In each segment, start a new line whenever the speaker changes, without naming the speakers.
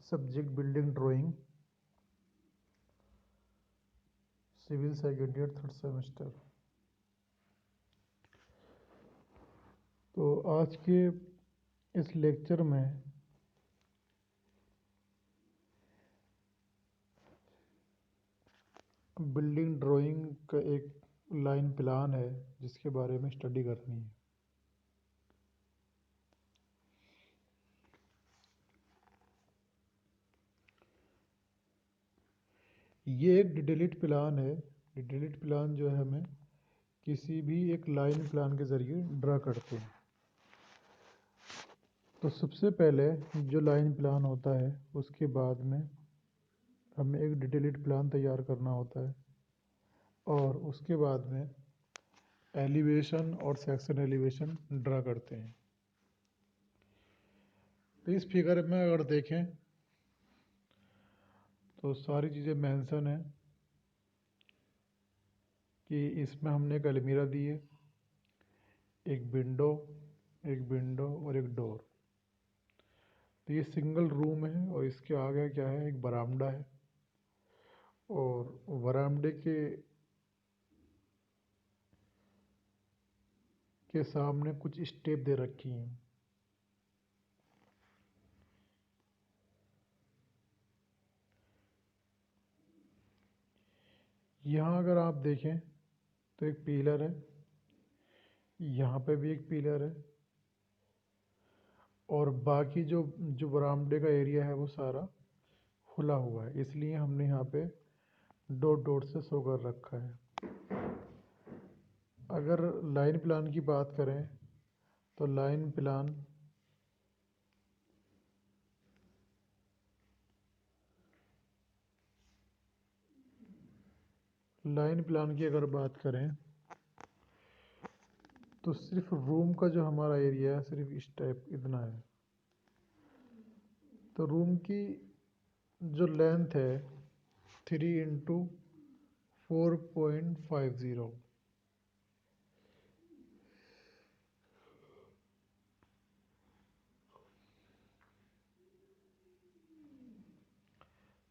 Subject building drawing, civil second year third semester. तो आज के इस लेक्चर में बिल्डिंग ड्राइंग का एक लाइन प्लान है जिसके बारे में स्टडी करनी है। ये एक डिटेल्ड प्लान है। डिटेल्ड प्लान जो है हमें किसी भी एक लाइन प्लान के ज़रिए ड्रा करते हैं। तो सबसे पहले जो लाइन प्लान होता है उसके बाद में हमें एक डिटेल्ड प्लान तैयार करना होता है और उसके बाद में एलिवेशन और सेक्शन एलिवेशन ड्रा करते हैं। तो इस फिगर में अगर देखें तो सारी चीज़ें मेंशन है कि इसमें हमने एक अलमीरा दी है, एक विंडो और एक डोर। तो ये सिंगल रूम है और इसके आगे क्या है, एक बरामदा है और बरामदे के सामने कुछ स्टेप दे रखी हैं। यहाँ अगर आप देखें तो एक पिलर है, यहाँ पे भी एक पिलर है और बाकी जो बरामदे का एरिया है वो सारा खुला हुआ है, इसलिए हमने यहाँ पे डॉट डॉट से शो कर रखा है। अगर लाइन प्लान की बात करें तो लाइन प्लान की अगर बात करें तो सिर्फ रूम का जो हमारा एरिया है सिर्फ इस टाइप इतना है। तो रूम की जो लेंथ है 3x4.50।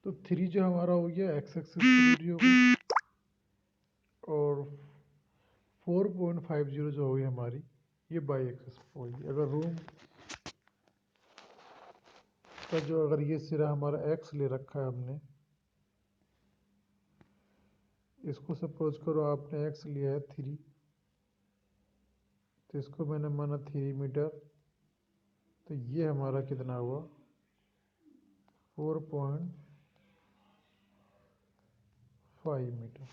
तो 3 जो हमारा हो गया एक्स एक्सिस की दूरी हो गई और 4.50 जो होगी हमारी ये बाई एक्सिस होगी। अगर रूम का जो अगर ये सिरा हमारा एक्स ले रखा है हमने, इसको सपोज करो आपने एक्स लिया है 3, तो इसको मैंने माना 3 मीटर, तो ये हमारा कितना हुआ 4.5 मीटर।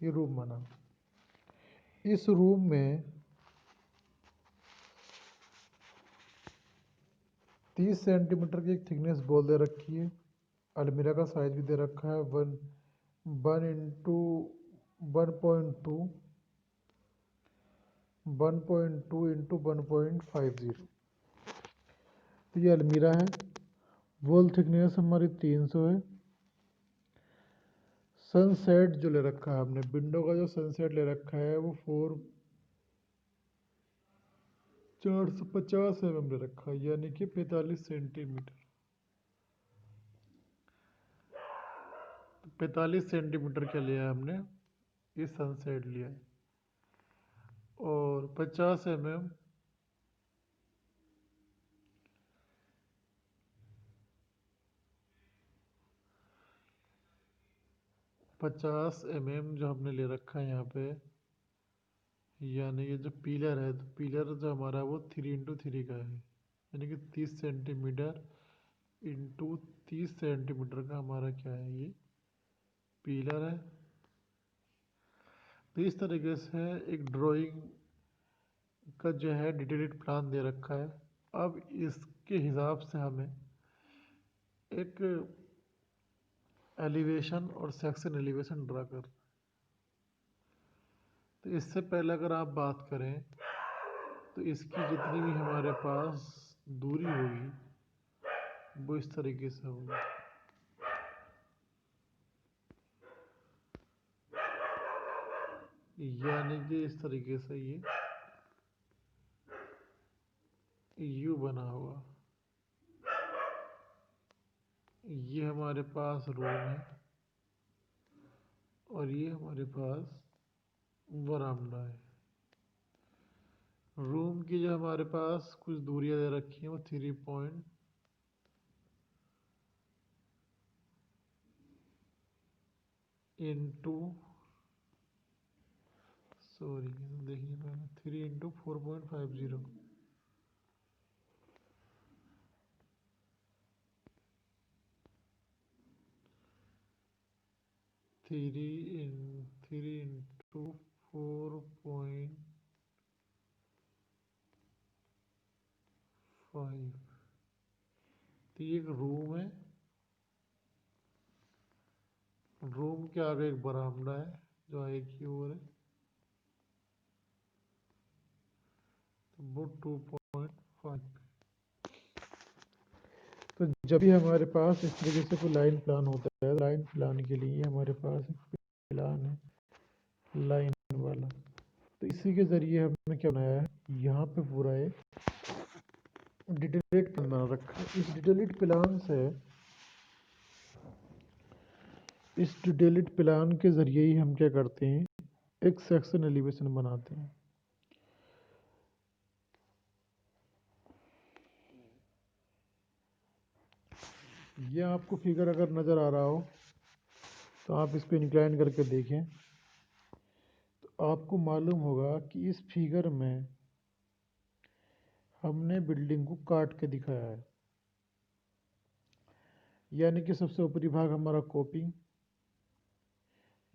ये रूम बना। इस रूम में 30 सेंटीमीटर की एक थिकनेस बॉल दे रखी है। अलमीरा का साइज भी दे रखा है 1 इंटू 1.2 इंटू 1.50। तो ये अलमीरा है। वॉल थिकनेस हमारी 300 है। सनसेट जो ले रखा है हमने, विंडो का जो सनसेट ले रखा है वो 450 mm ले रखा है, यानी कि 45 सेंटीमीटर। 45 सेंटीमीटर क्या लिया है हमने, ये सनसेट लिया है और 50 mm 50 mm जो हमने ले रखा है यहाँ पे, यानी कि जो पिलर है तो पिलर जो हमारा वो 3x3 का है, यानी कि 30 सेंटीमीटर इंटू 30 सेंटीमीटर का हमारा क्या है, ये पिलर है। तो इस तरीके से एक ड्राइंग का जो है डिटेल्ड प्लान दे रखा है। अब इसके हिसाब से हमें एक एलिवेशन और सेक्शन एलिवेशन ड्रा कर। तो इससे पहले अगर आप बात करें तो इसकी जितनी भी हमारे पास दूरी होगी वो इस तरीके से होगी। यानी कि इस तरीके से ये यू बना हुआ। ये हमारे पास रूम है और ये हमारे पास बरामदा है। रूम की जो हमारे पास कुछ दूरियां दे रखी हैं वो 3 इंटू सॉरी देखिए पहले 3 × 4.50 3 × 4.5। तो ये एक रूम है। रूम के आगे एक बरामदा है जो आगे की ओर है, तो वो 2.5। तो जब भी हमारे पास इस तरीके से कोई लाइन प्लान होता है, लाइन प्लान के लिए हमारे पास एक प्लान है लाइन वाला। तो इसी के ज़रिए हमने क्या बनाया है, यहाँ पे पूरा एक डिटेल्ड प्लान बना रखा है। इस डिटेल्ड प्लान के ज़रिए ही हम क्या करते हैं, एक सेक्शन एलिवेशन बनाते हैं। ये आपको फिगर अगर नज़र आ रहा हो तो आप इसको इंक्लाइन करके देखें तो आपको मालूम होगा कि इस फिगर में हमने बिल्डिंग को काट के दिखाया है। यानी कि सबसे ऊपरी भाग हमारा कोपिंग,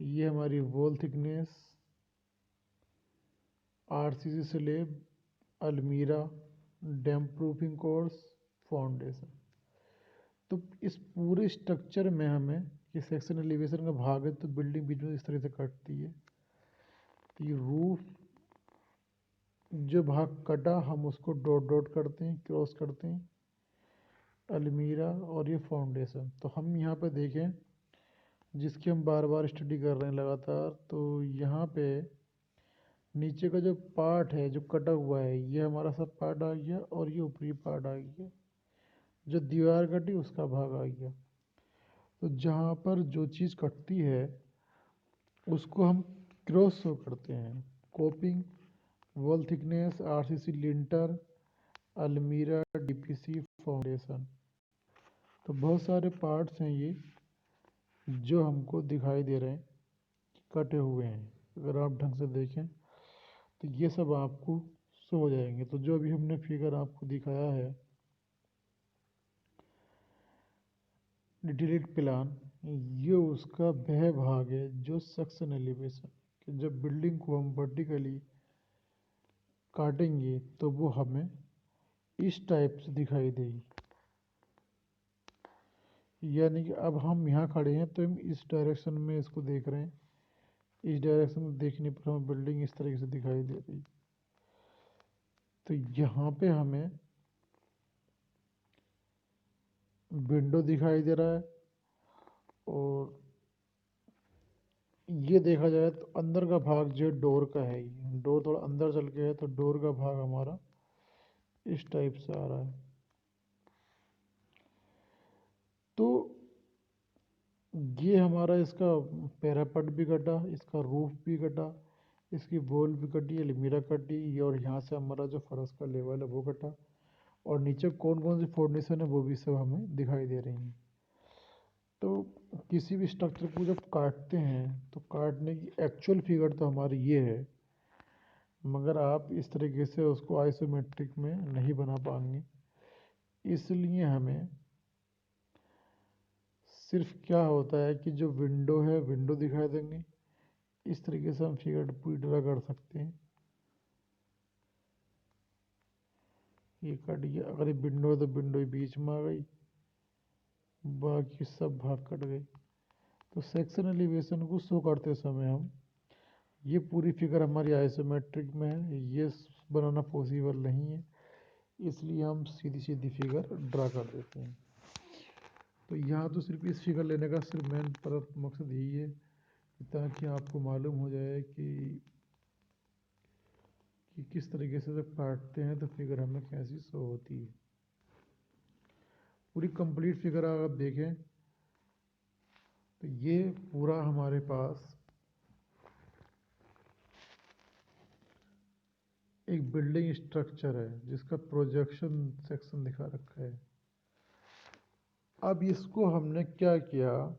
ये हमारी वॉल थिकनेस, आरसीसी स्लेब, अलमीरा, डैम्प प्रूफिंग कोर्स, फाउंडेशन। तो इस पूरे स्ट्रक्चर में हमें ये सेक्शन एलिवेशन का भाग है, तो बिल्डिंग बीच में इस तरह से कटती है। तो ये रूफ जो भाग कटा हम उसको डॉट डॉट करते हैं, क्रॉस करते हैं, अलमीरा और ये फाउंडेशन। तो हम यहाँ पे देखें जिसकी हम बार बार स्टडी कर रहे हैं लगातार, तो यहाँ पे नीचे का जो पार्ट है जो कटा हुआ है ये हमारा सब पार्ट आ गया और ये ऊपरी पार्ट आ गया, जो दीवार कटी उसका भाग आ गया। तो जहाँ पर जो चीज़ कटती है उसको हम क्रॉस शो करते हैं, coping, wall thickness, RCC lintel, अलमीरा, डीपीसी, फाउंडेशन। तो बहुत सारे पार्ट्स हैं ये जो हमको दिखाई दे रहे हैं कटे हुए हैं। अगर आप ढंग से देखें तो ये सब आपको शो हो जाएंगे। तो जो भी हमने फिगर आपको दिखाया है डिटेल्ड प्लान, ये उसका वह भाग है जो सेक्शन एलिवेशन कि जब बिल्डिंग को हम वर्टिकली काटेंगे तो वो हमें इस टाइप से दिखाई देगी। यानी कि अब हम यहाँ खड़े हैं तो हम इस डायरेक्शन में इसको देख रहे हैं, इस डायरेक्शन में देखने पर हमें बिल्डिंग इस तरीके से दिखाई दे रही। तो यहाँ पे हमें विंडो दिखाई दे रहा है और ये देखा जाए तो अंदर का भाग जो डोर का है, ये डोर थोड़ा अंदर चल के है तो डोर का भाग हमारा इस टाइप से आ रहा है। तो ये हमारा इसका पैरापेट भी कटा, इसका रूफ भी कटा, इसकी वॉल भी कटी, अलमीरा कटी और यहाँ से हमारा जो फर्श का लेवल है वो कटा और नीचे कौन कौन सी फाउंडेशन है वो भी सब हमें दिखाई दे रही हैं। तो किसी भी स्ट्रक्चर को जब काटते हैं तो काटने की एक्चुअल फिगर तो हमारी ये है, मगर आप इस तरीके से उसको आइसोमेट्रिक में नहीं बना पाएंगे। इसलिए हमें सिर्फ क्या होता है कि जो विंडो है विंडो दिखाई देंगे, इस तरीके से हम फिगर पूरी ड्रा कर सकते हैं। ये कट गया, अगर ये विंडो है तो विंडो बीच में आ गई, बाकी सब भाग कट गए। तो सेक्शन एलिवेशन को शो करते समय हम ये पूरी फिगर हमारी आइसोमेट्रिक में है, ये बनाना पॉसिबल नहीं है, इसलिए हम सीधी सीधी फिगर ड्रा कर देते हैं। तो यहाँ तो सिर्फ इस फिगर लेने का सिर्फ मेन मकसद यही है ताकि आपको मालूम हो जाए कि किस तरीके से जब काटते हैं तो फिगर हमें कैसी शो होती है। पूरी कंप्लीट फिगर अगर आप देखें तो ये पूरा हमारे पास एक बिल्डिंग स्ट्रक्चर है जिसका प्रोजेक्शन सेक्शन दिखा रखा है। अब इसको हमने क्या किया,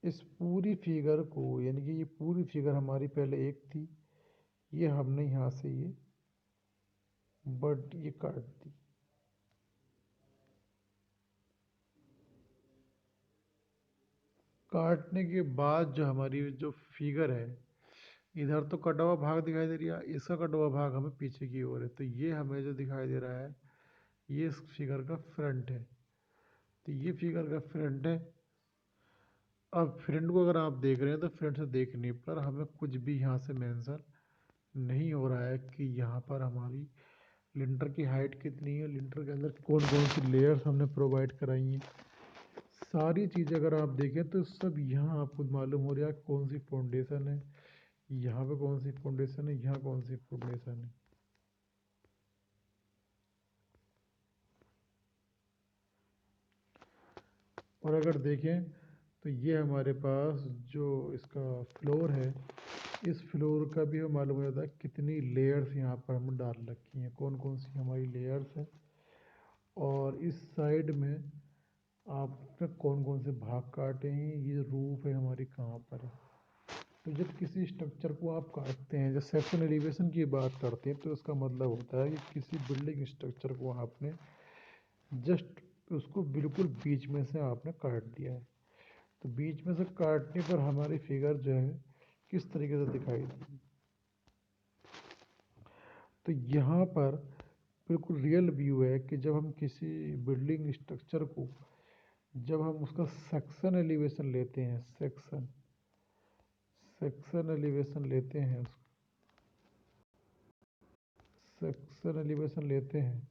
इस पूरी फिगर को, यानी कि ये पूरी फिगर हमारी पहले एक थी, ये हमने यहाँ से ये ये काट दी। काटने के बाद जो हमारी जो फिगर है, इधर तो कटा हुआ भाग दिखाई दे रहा है, इसका कटा हुआ भाग हमें पीछे की ओर है, तो ये हमें जो दिखाई दे रहा है ये इस फिगर का फ्रंट है। तो ये फिगर का फ्रंट है। अब फ्रंट को अगर आप देख रहे हैं तो फ्रंट से देखने पर हमें कुछ भी यहाँ से मेंशन नहीं हो रहा है कि यहाँ पर हमारी लिंटर की हाइट कितनी है, लिंटर के अंदर कौन कौन सी लेयर्स हमने प्रोवाइड कराई हैं। सारी चीज़ अगर आप देखें तो सब यहाँ आपको मालूम हो रहा है कौन सी फाउंडेशन है, यहाँ पे कौन सी फाउंडेशन है, यहाँ कौन सी फाउंडेशन है। और अगर देखें तो ये हमारे पास जो इसका फ्लोर है, इस फ्लोर का भी हमें मालूम हो जाता है कितनी लेयर्स यहाँ पर हमने डाल रखी हैं, कौन कौन सी हमारी लेयर्स हैं, और इस साइड में आपने कौन कौन से भाग काटे हैं, ये रूफ है हमारी कहाँ पर है। तो जब किसी स्ट्रक्चर को आप काटते हैं, जब सेक्शन एलिवेशन की बात करते हैं, तो इसका मतलब होता है कि किसी बिल्डिंग स्ट्रक्चर को आपने जस्ट उसको बिल्कुल बीच में से आपने काट दिया है। तो बीच में से काटने पर हमारी फिगर जो है किस तरीके से दिखाई दी। तो यहाँ पर बिल्कुल रियल व्यू है कि जब हम किसी बिल्डिंग स्ट्रक्चर को, जब हम उसका सेक्शन एलिवेशन लेते हैं, सेक्शन एलिवेशन लेते हैं, सेक्शन एलिवेशन लेते हैं,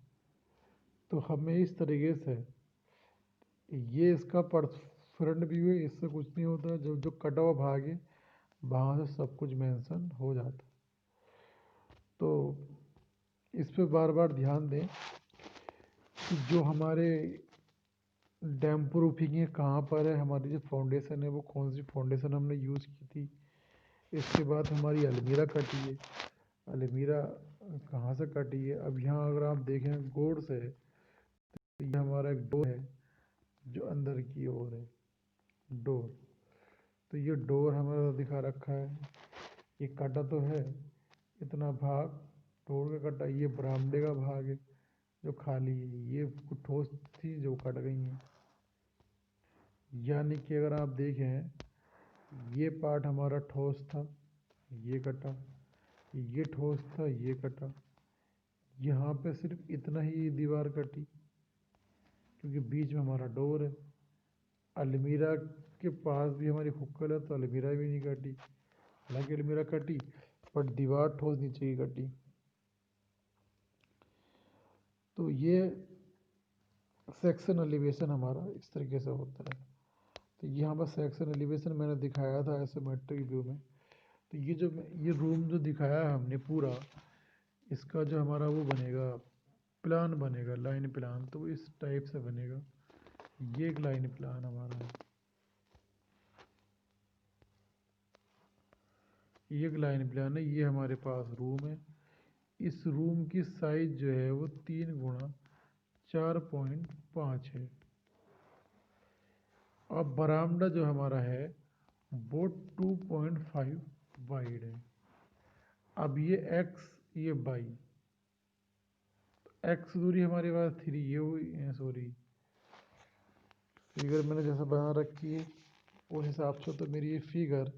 तो हमें इस तरीके से, ये इसका फ्रंट व्यू है, इससे कुछ नहीं होता, जो जो कटा हुआ भाग है वहाँ से सब कुछ मेंशन हो जाता। तो इस पे बार बार ध्यान दें कि जो हमारे डैम प्रूफिंग है कहाँ पर है, हमारी जो फाउंडेशन है वो कौन सी फाउंडेशन हमने यूज़ की थी। इसके बाद हमारी अलमीरा कटी है, अलमीरा कहाँ से कटी है। अब यहाँ अगर आप देखें गोड से, तो ये हमारा एक डोर है जो अंदर की ओर है, डोर। तो ये डोर हमारा दिखा रखा है, ये कटा तो है इतना भाग, डोर का कटा, ये बरामदे का भाग है जो खाली है, ये कुछ ठोस थी जो कट गई हैं। यानी कि अगर आप देखें ये पार्ट हमारा ठोस था, ये कटा, ये ठोस था, ये कटा, यहाँ पे सिर्फ इतना ही दीवार कटी क्योंकि बीच में हमारा डोर है। अलमीरा के पास भी हमारी हुक्कल है तो अलमीरा भी नहीं कटी, हालांकि अलमीरा कटी बट दीवार ठोस नीचे की कटी। तो ये सेक्शन एलिवेशन हमारा इस तरीके से होता है। तो यहाँ पर सेक्शन एलिवेशन मैंने दिखाया था आइसोमेट्रिक व्यू में। तो ये जो ये रूम जो दिखाया है हमने पूरा, इसका जो हमारा वो बनेगा, प्लान बनेगा, लाइन प्लान, तो इस टाइप से बनेगा। ये एक लाइन प्लान हमारा है, ये एक लाइन प्लान है। ये हमारे पास रूम है, इस रूम की साइज जो है वो 3x4.5 है। अब बरामदा जो हमारा है वो 2.5 वाइड है। अब ये x, ये y, x दूरी हमारे पास 3, ये हुई सॉरी, फिगर मैंने जैसा बना रखी है उस हिसाब से, तो मेरी ये फिगर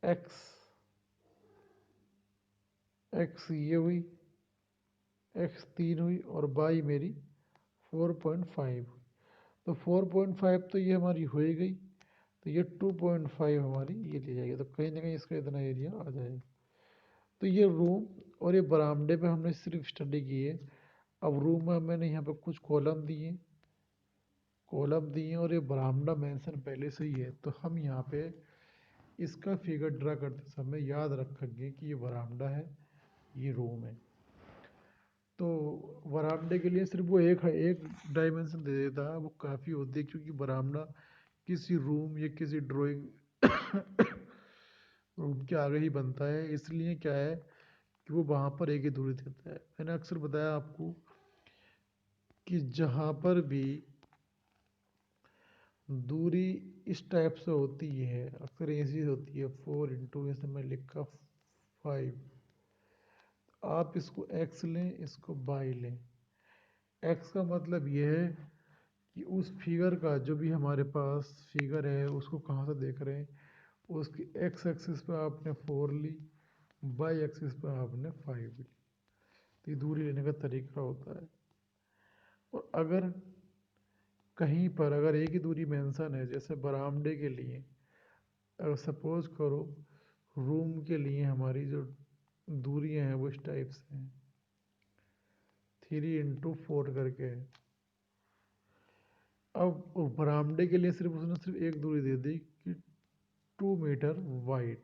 x ये हुई, x 3 हुई, और y मेरी 4.5 हुई। तो 4.5 तो ये हमारी हो ही गई, तो ये 2.5 हमारी ये ले जाएगी, तो कहीं ना कहीं इसका इतना एरिया आ जाएगा। तो ये रूम और ये बरामदे पे हमने सिर्फ स्टडी की है। अब रूम में मैंने यहाँ पे कुछ कॉलम दिए और ये बरामदा मेंशन पहले से ही है, तो हम यहाँ पे इसका फिगर ड्रा करते समय याद रखेंगे कि ये बरामदा है, ये रूम है। तो बरामदे के लिए सिर्फ वो एक डायमेंशन दे देता है, वो काफ़ी होती है, क्योंकि बरामदा किसी रूम या किसी ड्राइंग रूम के आगे ही बनता है, इसलिए क्या है कि वो वहाँ पर एक ही दूरी देता है। मैंने अक्सर बताया आपको कि जहाँ पर भी दूरी इस टाइप से होती है, अक्सर ऐसी होती है 4 इंटू, जैसे मैं लिखा 5, आप इसको x लें, इसको y लें। x का मतलब ये है कि उस फिगर का जो भी हमारे पास फिगर है उसको कहाँ से देख रहे हैं, उसकी x एक्सिस पे आपने 4 ली, y एक्सिस पे आपने 5 ली। तो ये दूरी लेने का तरीका होता है। और अगर कहीं पर अगर एक ही दूरी मेंशन है, जैसे बरामदे के लिए, अगर सपोज करो रूम के लिए हमारी जो दूरियां हैं वो इस टाइप से हैं, 3 इंटू 4 करके है। अब बरामदे के लिए उसने सिर्फ एक दूरी दे दी कि 2 मीटर वाइड,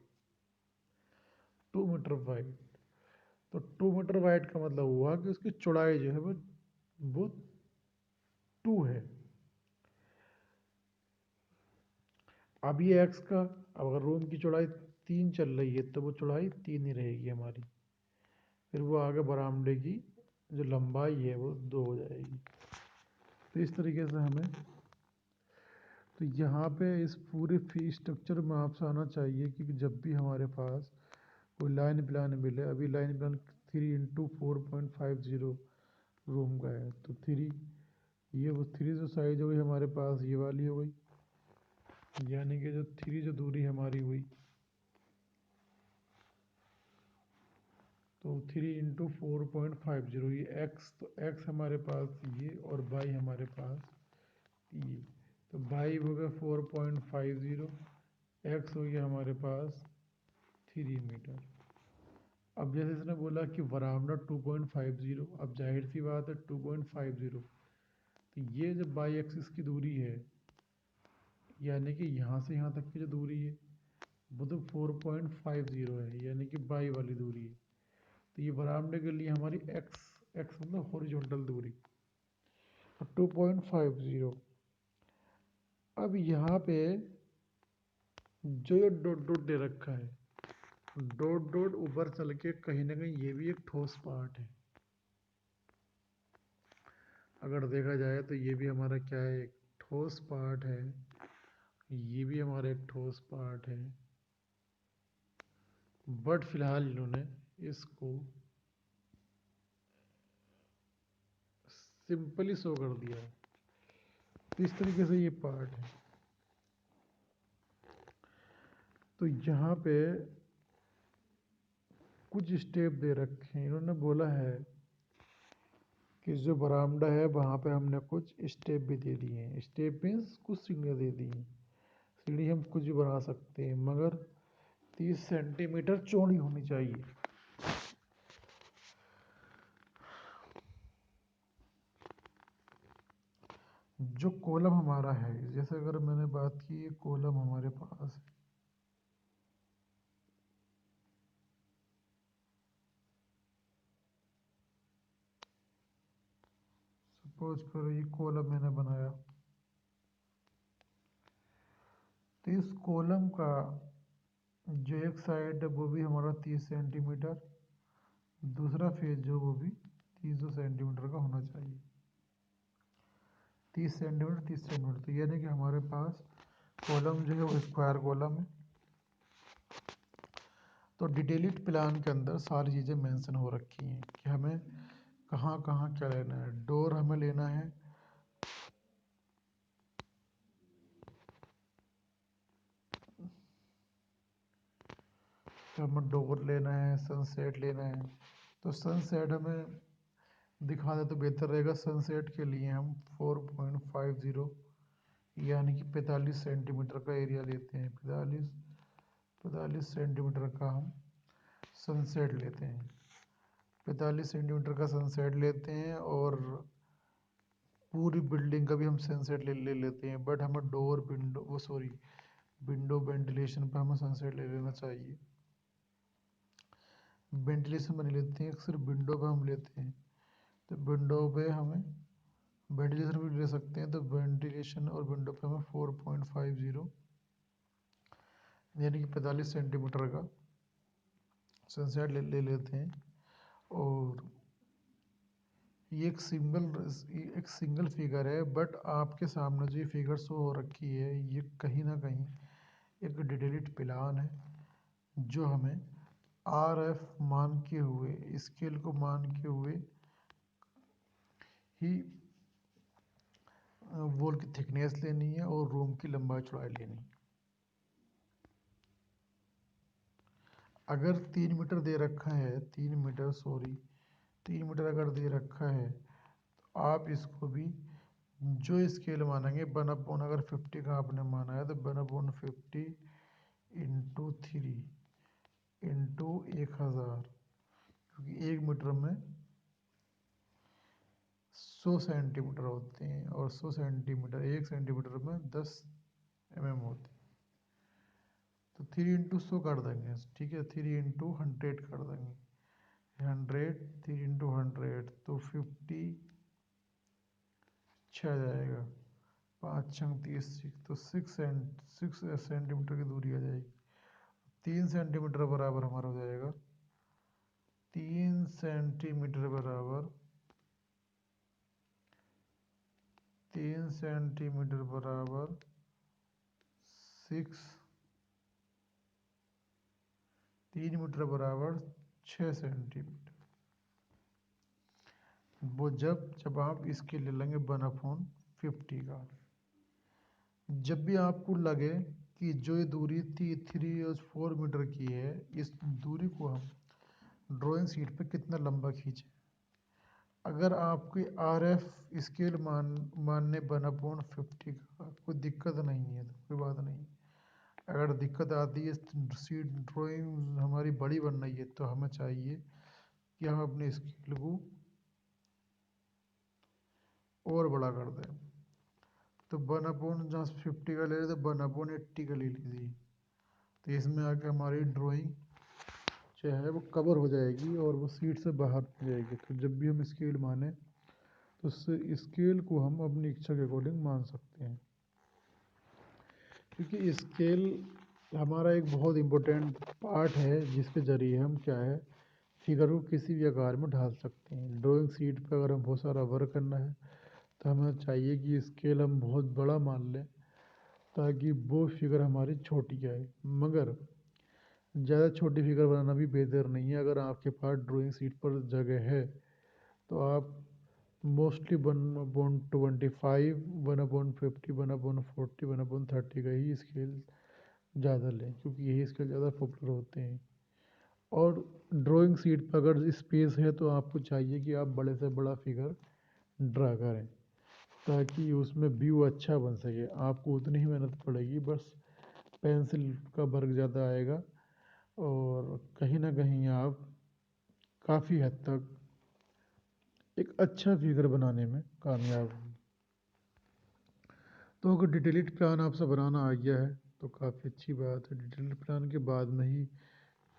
2 मीटर वाइड। तो 2 मीटर वाइड का मतलब हुआ कि उसकी चौड़ाई जो है वो 2 है। अब ये एक्स का, अब अगर रूम की चौड़ाई 3 चल रही है तो वो चौड़ाई 3 ही रहेगी हमारी, फिर वो आगे बरामदे की जो लंबाई है वो 2 हो जाएगी। तो इस तरीके से हमें, तो यहाँ पे इस पूरे फी स्ट्रक्चर में आपसे आना चाहिए कि जब भी हमारे पास कोई लाइन प्लान मिले, अभी लाइन प्लान 3 इंटू 4.50 रूम का है, तो 3, ये वो 3 जो साइज हो गई हमारे पास, ये वाली हो गई, यानी कि जो 3 जो दूरी हमारी हुई, तो 3 इंटू 4.50, ये एक्स, तो एक्स हमारे पास ये और वाई हमारे पास ये, तो वाई हो गया 4.50, एक्स हो गया हमारे पास 3 मीटर। अब जैसे इसने बोला कि बरामदा 2.50, अब जाहिर सी बात है 2.50, तो ये जो बाई एक्सिस की दूरी है, यानी कि यहाँ से यहाँ तक की जो दूरी है वो तो 4.50 है, यानी कि बाई वाली दूरी है। तो ये बरामदे के लिए हमारी एक्स, एक्स मतलब हॉरिजॉन्टल दूरी, 2.50। अब यहाँ पे जो ये डॉट डॉट दे रखा है, डॉट डॉट ऊपर चल के कहीं ना कहीं ये भी एक ठोस पार्ट है। अगर देखा जाए तो ये भी हमारा क्या है, एक ठोस पार्ट है, ये भी हमारा एक ठोस पार्ट है, बट फिलहाल इन्होंने इसको सिंपली शो कर दिया है। तो इस तरीके से ये पार्ट है। तो यहाँ पे कुछ स्टेप दे रखे हैं, इन्होंने बोला है कि जो बरामदा है वहाँ पे हमने कुछ स्टेप भी दे दिए हैं। स्टेप मीन्स कुछ सीढ़ियाँ दे दी हैं, सीढ़ी हम कुछ भी बना सकते हैं, मगर 30 सेंटीमीटर चौड़ी होनी चाहिए। जो कॉलम हमारा है, जैसे अगर मैंने बात की, ये कॉलम हमारे पास है, सपोज करो ये कॉलम मैंने बनाया, तो इस कॉलम का जो एक साइड है वो भी हमारा 30 सेंटीमीटर, दूसरा फेज जो वो भी 30 सेंटीमीटर का होना चाहिए। 30 सेंटीमीटर 30 सेंटीमीटर, तो यानी कि हमारे पास कॉलम जो है वो स्क्वायर कॉलम है। तो डिटेलिड प्लान के अंदर सारी चीज़ें मेंशन हो रखी हैं कि हमें कहाँ कहाँ क्या लेना है। डोर हमें लेना है, तो हमें डोर लेना है, सनसेट लेना है। तो सनसेट हमें दिखा दे तो बेहतर रहेगा। सनसेट के लिए हम 4.50 यानी कि 45 सेंटीमीटर का एरिया लेते हैं, 45 सेंटीमीटर का हम सनसेट लेते हैं, 45 सेंटीमीटर का सनसेट लेते हैं। और पूरी बिल्डिंग का भी हम सनसेट ले लेते हैं, बट हमें डोर विंडो वो सॉरी विंडो वेंटिलेशन पर हमें सनसेट ले लेना चाहिए। वेंटिलेशन में नहीं लेते हैं, सिर्फ विंडो पे हम लेते हैं। तो विंडो पे हमें वेंटिलेशन भी ले सकते हैं, तो वेंटिलेशन और विंडो पे हमें 4.50 यानी कि 45 सेंटीमीटर का सनसेट ले लेते हैं। और ये एक सिंगल फिगर है, बट आपके सामने जो ये फिगर शो हो रखी है ये कहीं ना कहीं एक डिटेल्ड प्लान है, जो हमें RF मान के हुए, स्केल को मान के हुए ही वॉल की थिकनेस लेनी है और रूम की लंबाई चौड़ाई लेनी है। अगर 3 मीटर दे रखा है, 3 मीटर अगर दे रखा है, तो आप इसको भी जो स्केल मानेंगे 1/, अगर 50 का आपने माना है तो 1/50 इंटू 3 इंटू 1000, क्योंकि 1 मीटर में 100 सेंटीमीटर होते हैं और 100 सेंटीमीटर 1 सेंटीमीटर में 10 mm होते हैं। तो 3 इंटू 100 कर देंगे, ठीक है, 3 इंटू 100 कर देंगे, 100 3 इंटू 100 तो 50 छः जाएगा, 5 छंग 30, तो 6 सेंटीमीटर की दूरी आ जाएगी। 3 सेंटीमीटर बराबर हमारा हो जाएगा, 3 सेंटीमीटर बराबर 3 सेंटीमीटर बराबर 6, 3 मीटर बराबर 6 सेंटीमीटर। वो जब आप इसके ले लेंगे 1/50 का, जब भी आपको लगे कि जो ये दूरी थी 3 और 4 मीटर की है, इस दूरी को हम ड्राइंग शीट पे कितना लंबा खींचे। अगर आपकी RF स्केल मानने 1/50 का कोई दिक्कत नहीं है तो कोई बात नहीं। अगर दिक्कत आती है, शीट ड्राइंग हमारी बड़ी बन रही है, तो हमें चाहिए कि हम अपने स्केल को और बड़ा कर दें। तो 1/, जहाँ 50 का ले रहे तो 1/80 का ले लीजिए, तो इसमें आके हमारी ड्राइंग जो है वो कवर हो जाएगी और वो सीट से बाहर हो जाएगी। तो जब भी हम स्केल माने तो स्केल को हम अपनी इच्छा के अकॉर्डिंग मान सकते हैं, क्योंकि स्केल हमारा एक बहुत इम्पोर्टेंट पार्ट है, जिसके ज़रिए हम क्या है फिगर को किसी भी आकार में ढाल सकते हैं। ड्राइंग शीट पर अगर हम बहुत सारा वर्क करना है तो हमें चाहिए कि स्केल हम बहुत बड़ा मान लें, ताकि वो फिगर हमारी छोटी आए। मगर ज़्यादा छोटी फिगर बनाना भी बेहतर नहीं है। अगर आपके पास ड्राइंग शीट पर जगह है तो आप मोस्टली 1/25, 1/50, 1/40, 1/30 का ही स्केल ज़्यादा लें, क्योंकि यही स्केल ज़्यादा पॉपुलर होते हैं। और ड्राइंग शीट पर अगर स्पेस है तो आपको चाहिए कि आप बड़े से बड़ा फिगर ड्रा करें, ताकि उसमें व्यू अच्छा बन सके। आपको उतनी ही मेहनत पड़ेगी, बस पेंसिल का वर्क ज़्यादा आएगा और कहीं ना कहीं आप काफ़ी हद तक एक अच्छा फिगर बनाने में कामयाब होंगे। तो अगर डिटेल्ड प्लान आपसे बनाना आ गया है तो काफ़ी अच्छी बात है। डिटेल्ड प्लान के बाद में ही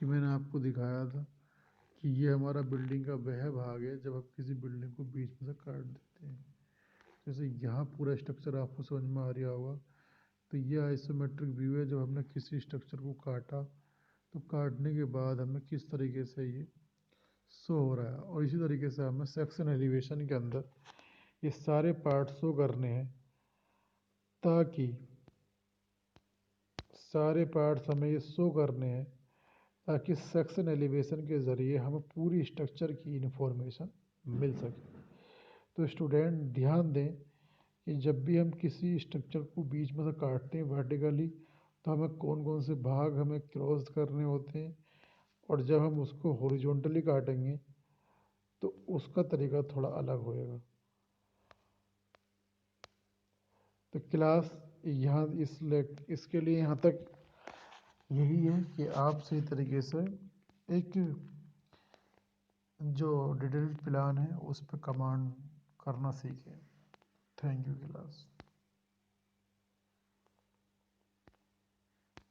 कि मैंने आपको दिखाया था कि ये हमारा बिल्डिंग का वह भाग है जब आप किसी बिल्डिंग को बीच में से काट देते हैं। जैसे यहाँ पूरा स्ट्रक्चर आपको समझ में आ रहा होगा, तो ये आइसोमेट्रिक व्यू है जब हमने किसी स्ट्रक्चर को काटा, तो काटने के बाद हमें किस तरीके से ये शो हो रहा है। और इसी तरीके से हमें सेक्शन एलिवेशन के अंदर ये सारे पार्ट शो करने हैं, ताकि सारे पार्ट्स हमें ये शो करने हैं ताकि सेक्शन एलिवेशन के ज़रिए हमें पूरी स्ट्रक्चर की इन्फॉर्मेशन मिल सके। तो स्टूडेंट ध्यान दें कि जब भी हम किसी स्ट्रक्चर को बीच में से काटते हैं वर्टिकली, तो हमें कौन कौन से भाग हमें क्रॉस करने होते हैं, और जब हम उसको हॉरिजॉन्टली काटेंगे तो उसका तरीका थोड़ा अलग होएगा। तो क्लास यहाँ इसके लिए यहाँ तक यही है कि आप सही तरीके से एक जो डिटेल्ड प्लान है उस पर कमांड करना सीखें। Thank you class.